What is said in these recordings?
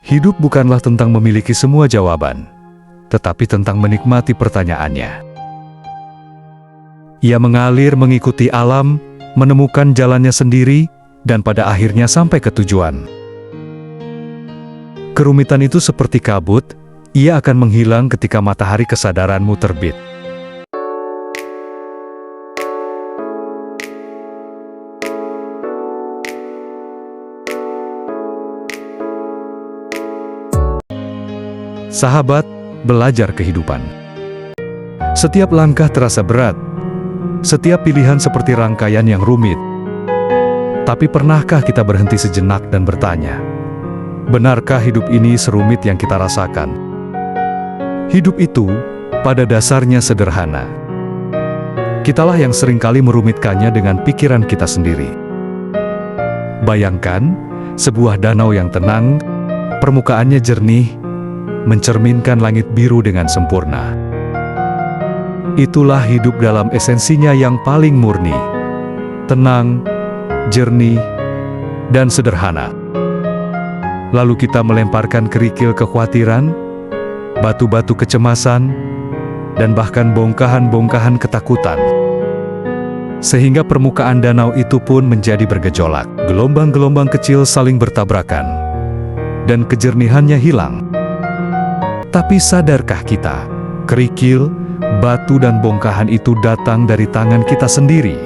Hidup bukanlah tentang memiliki semua jawaban, tetapi tentang menikmati pertanyaannya. Ia mengalir mengikuti alam, menemukan jalannya sendiri, dan pada akhirnya sampai ke tujuan. Kerumitan itu seperti kabut, ia akan menghilang ketika matahari kesadaranmu terbit. Sahabat, belajar kehidupan. Setiap langkah terasa berat, setiap pilihan seperti rangkaian yang rumit. Tapi pernahkah kita berhenti sejenak dan bertanya, benarkah hidup ini serumit yang kita rasakan? Hidup itu, pada dasarnya sederhana. Kitalah yang seringkali merumitkannya dengan pikiran kita sendiri. Bayangkan, sebuah danau yang tenang, permukaannya jernih, mencerminkan langit biru dengan sempurna. Itulah hidup dalam esensinya yang paling murni, tenang, jernih, dan sederhana. Lalu kita melemparkan kerikil kekhawatiran, batu-batu kecemasan, dan bahkan bongkahan-bongkahan ketakutan. Sehingga permukaan danau itu pun menjadi bergejolak. Gelombang-gelombang kecil saling bertabrakan, dan kejernihannya hilang. Tapi sadarkah kita, kerikil, batu dan bongkahan itu datang dari tangan kita sendiri?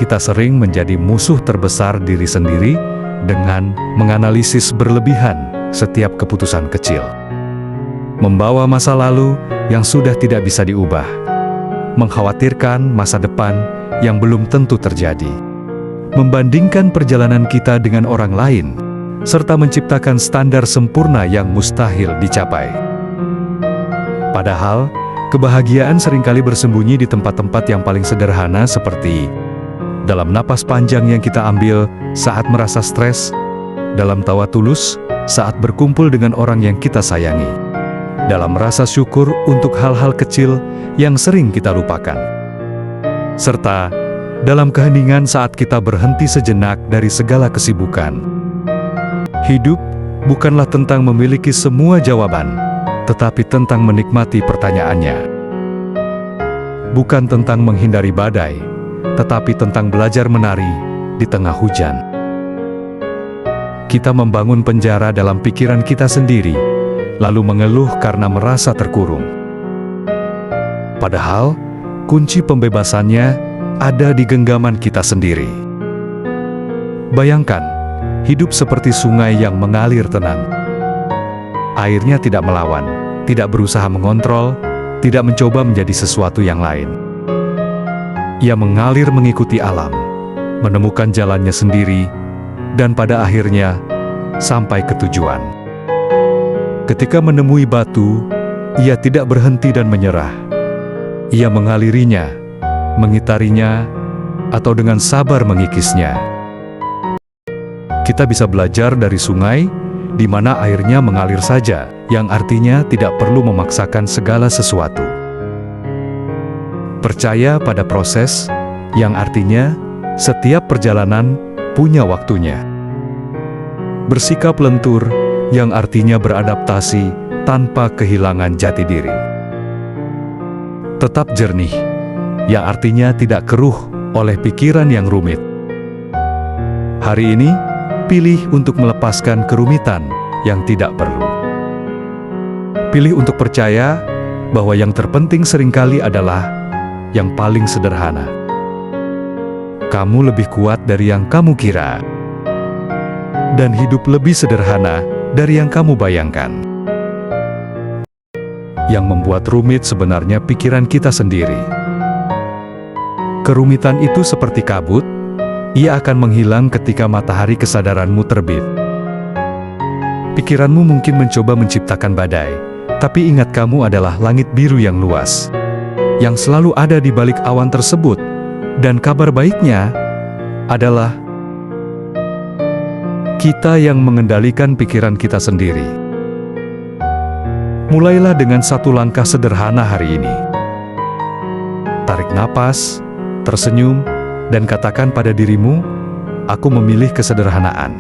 Kita sering menjadi musuh terbesar diri sendiri dengan menganalisis berlebihan setiap keputusan kecil. Membawa masa lalu yang sudah tidak bisa diubah. Mengkhawatirkan masa depan yang belum tentu terjadi. Membandingkan perjalanan kita dengan orang lain, serta menciptakan standar sempurna yang mustahil dicapai. Padahal, kebahagiaan seringkali bersembunyi di tempat-tempat yang paling sederhana seperti dalam napas panjang yang kita ambil saat merasa stres, dalam tawa tulus saat berkumpul dengan orang yang kita sayangi, dalam rasa syukur untuk hal-hal kecil yang sering kita lupakan, serta dalam keheningan saat kita berhenti sejenak dari segala kesibukan. Hidup bukanlah tentang memiliki semua jawaban, tetapi tentang menikmati pertanyaannya. Bukan tentang menghindari badai, tetapi tentang belajar menari di tengah hujan. Kita membangun penjara dalam pikiran kita sendiri, lalu mengeluh karena merasa terkurung. Padahal, kunci pembebasannya ada di genggaman kita sendiri. Bayangkan, hidup seperti sungai yang mengalir tenang. Airnya tidak melawan, tidak berusaha mengontrol, tidak mencoba menjadi sesuatu yang lain. Ia mengalir mengikuti alam, menemukan jalannya sendiri, dan pada akhirnya sampai ke tujuan. Ketika menemui batu, ia tidak berhenti dan menyerah. Ia mengalirinya, mengitarinya, atau dengan sabar mengikisnya. Kita bisa belajar dari sungai, di mana airnya mengalir saja, yang artinya tidak perlu memaksakan segala sesuatu. Percaya pada proses, yang artinya setiap perjalanan punya waktunya. Bersikap lentur, yang artinya beradaptasi tanpa kehilangan jati diri. Tetap jernih, yang artinya tidak keruh oleh pikiran yang rumit. Hari ini, pilih untuk melepaskan kerumitan yang tidak perlu. Pilih untuk percaya bahwa yang terpenting seringkali adalah yang paling sederhana. Kamu lebih kuat dari yang kamu kira, dan hidup lebih sederhana dari yang kamu bayangkan. Yang membuat rumit sebenarnya pikiran kita sendiri. Kerumitan itu seperti kabut, ia akan menghilang ketika matahari kesadaranmu terbit. Pikiranmu mungkin mencoba menciptakan badai, tapi ingat kamu adalah langit biru yang luas, yang selalu ada di balik awan tersebut. Dan kabar baiknya adalah kita yang mengendalikan pikiran kita sendiri. Mulailah dengan satu langkah sederhana hari ini. Tarik napas, tersenyum, dan katakan pada dirimu, aku memilih kesederhanaan.